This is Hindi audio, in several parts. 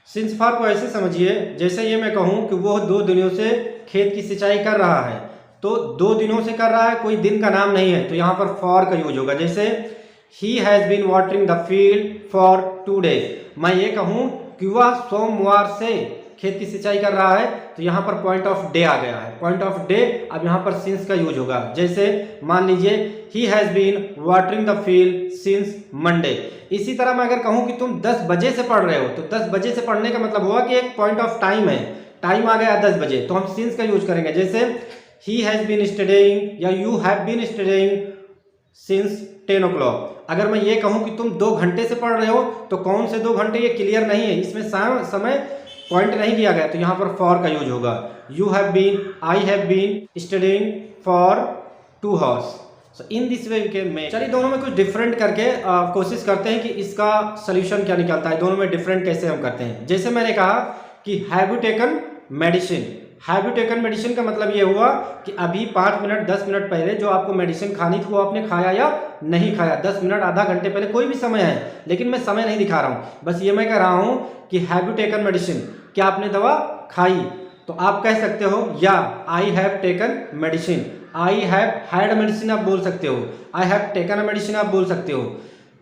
सिंस फॉर को ऐसे समझिए जैसे ये मैं कहूँ कि वो 2 दिनों से खेत की सिंचाई कर रहा है, तो 2 दिनों से कर रहा है, कोई दिन का नाम नहीं है, तो यहाँ पर फॉर का यूज होगा। जैसे he has been watering the field for 2 days, मैं ये कहूँ कि वह सोमवार से खेत की सिंचाई कर रहा है, तो यहाँ पर पॉइंट ऑफ डे आ गया है, पॉइंट ऑफ डे। अब यहाँ पर सिंस का यूज होगा। जैसे मान लीजिए he has been watering the field since Monday. इसी तरह मैं अगर कहूँ कि तुम 10 बजे से पढ़ रहे हो, तो 10 बजे से पढ़ने का मतलब हुआ कि एक पॉइंट ऑफ टाइम है, टाइम आ गया 10 बजे, तो हम सिंस का यूज करेंगे। जैसे ही हैज़ बीन स्टडीइंग या you have been studying since 10 o'clock। अगर मैं ये कहूँ कि तुम 2 घंटे से पढ़ रहे हो, तो कौन से 2 घंटे ये क्लियर नहीं है, इसमें समय पॉइंट नहीं किया गया, तो यहाँ पर फॉर का यूज होगा। You have been, I have been studying for 2 hours। So in this way we can make. चलिए दोनों में कुछ डिफरेंट करके कोशिश करते हैं कि इसका सोल्यूशन क्या निकलता है, दोनों में डिफरेंट कैसे हम करते हैं। जैसे मैंने कहा कि have you taken medicine. Have you taken medicine का मतलब ये हुआ कि अभी 5 मिनट 10 मिनट पहले जो आपको मेडिसिन खानी थी वो आपने खाया या नहीं खाया। 10 मिनट आधा घंटे पहले कोई भी समय है, लेकिन मैं समय नहीं दिखा रहा हूँ, बस ये मैं कह रहा हूँ कि हैव यू टेकन मेडिसिन, क्या आपने दवा खाई। तो आप कह सकते हो या I have taken medicine, I have had medicine आप बोल सकते हो, I have taken a medicine आप बोल सकते हो।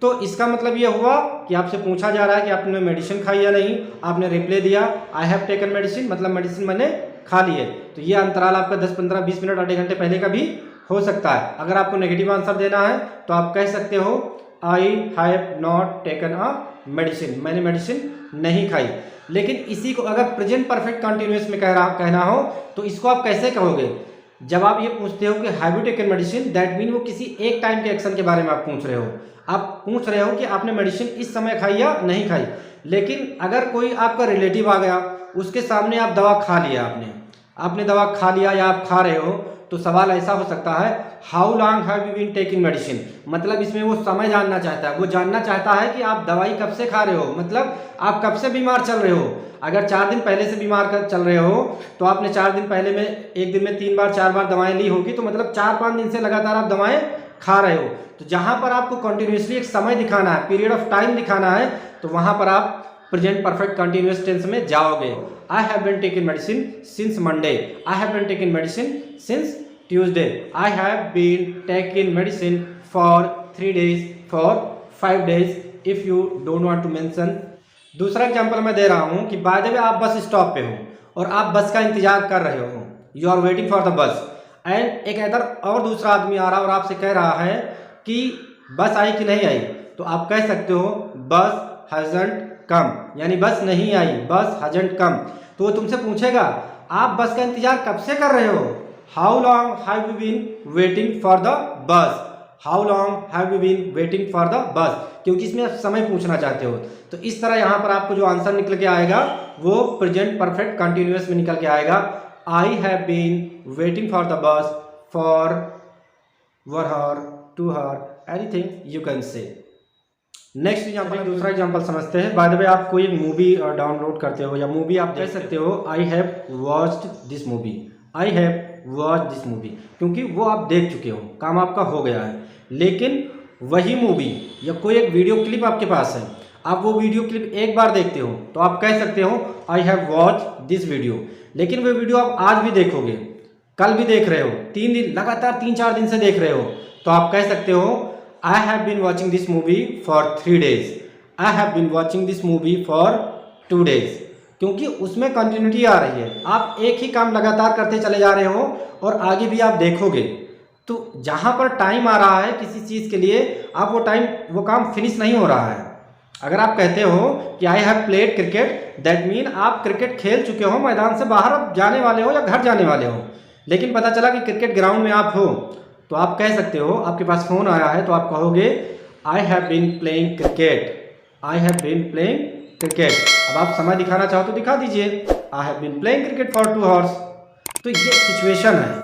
तो इसका मतलब ये हुआ कि आपसे पूछा जा रहा है कि आपने मेडिसिन खाई या नहीं, आपने रिप्लाई दिया आई हैव टेकन मेडिसिन, मतलब मेडिसिन मैंने खा ली है। तो ये अंतराल आपका 10 15 20 मिनट आधे घंटे पहले का भी हो सकता है। अगर आपको नेगेटिव आंसर देना है तो आप कह सकते हो I have not taken a medicine, मैंने मेडिसिन नहीं खाई। लेकिन इसी को अगर प्रेजेंट परफेक्ट कंटिन्यूअस में कहना हो तो इसको आप कैसे कहोगे। जब आप ये पूछते हो कि have you taken medicine, that mean वो किसी एक टाइम के एक्शन के बारे में आप पूछ रहे हो। आप पूछ रहे हो कि आपने मेडिसिन इस समय खाई या नहीं खाई। लेकिन अगर कोई आपका रिलेटिव आ गया, उसके सामने आप दवा खा लिया, आपने दवा खा लिया या आप खा रहे हो, तो सवाल ऐसा हो सकता है how long have you been taking medicine. मतलब इसमें वो समय जानना चाहता है, वो जानना चाहता है कि आप दवाई कब से खा रहे हो, मतलब आप कब से बीमार चल रहे हो। अगर 4 दिन पहले से बीमार चल रहे हो तो आपने 4 दिन पहले में एक दिन में 3 बार 4 बार दवाएं ली होगी, तो मतलब 4-5 दिन से लगातार आप दवाएं खा रहे हो। तो जहां पर आपको कंटिन्यूसली एक समय दिखाना है, पीरियड ऑफ टाइम दिखाना है, तो वहां पर आप प्रेजेंट परफेक्ट कंटिन्यूअस टेंस में जाओगे। I have been taking medicine since Monday, I have been taking medicine since Tuesday, I have been taking medicine for 3 days, for 5 days, if you don't want to mention. दूसरा एग्जांपल मैं दे रहा हूं कि बाय द वे आप बस स्टॉप पे हो और आप बस का इंतजार कर रहे हो, you are waiting for the bus, and एक इधर और दूसरा आदमी आ रहा है और आपसे कह रहा है कि बस आई कि नहीं आई। तो आप कह सकते हो बस हैजंट कम, यानी बस नहीं आई, बस हैजंट कम। तो वो तुमसे पूछेगा आप बस का इंतजार कब से कर रहे हो, how long have you been waiting for the bus, how long have you been waiting for the bus, क्योंकि इसमें आप समय पूछना चाहते हो। तो इस तरह यहाँ पर आपको जो आंसर निकल के आएगा वो प्रेजेंट परफेक्ट कंटिन्यूअस में निकल के आएगा। I have been waiting for the bus for 1 hour 2 hour, anything you can say. Next example, दूसरा एग्जाम्पल समझते हैं। बाय द वे आप कोई मूवी डाउनलोड करते हो या मूवी आप कह सकते हो I have watched this movie, I have watched this movie, क्योंकि वो आप देख चुके हो, काम आपका हो गया है। लेकिन वही मूवी या कोई एक वीडियो क्लिप आपके पास है, आप वो वीडियो क्लिप एक बार देखते हो तो आप कह सकते हो I have watched this video. लेकिन वो वीडियो आप आज भी देखोगे, कल भी देख रहे हो, 3 दिन लगातार 3-4 दिन से देख रहे हो, तो आप कह सकते हो I have been watching this movie for 3 days, I have been watching this movie for 2 days, क्योंकि उसमें कंटिन्यूटी आ रही है। आप एक ही काम लगातार करते चले जा रहे हो और आगे भी आप देखोगे। तो जहाँ पर टाइम आ रहा है किसी चीज़ के लिए, आप वो काम फिनिश नहीं हो रहा है। अगर आप कहते हो कि I have played cricket, that mean आप क्रिकेट खेल चुके हो, मैदान से बाहर अब जाने वाले हो या घर जाने वाले हो, लेकिन पता चला कि क्रिकेट ग्राउंड में आप हो, तो आप कह सकते हो, आपके पास फ़ोन आया है तो आप कहोगे I have been playing cricket, I have been playing cricket. अब आप समय दिखाना चाहो तो दिखा दीजिए I have been playing cricket for 2 hours। तो ये सिचुएशन है।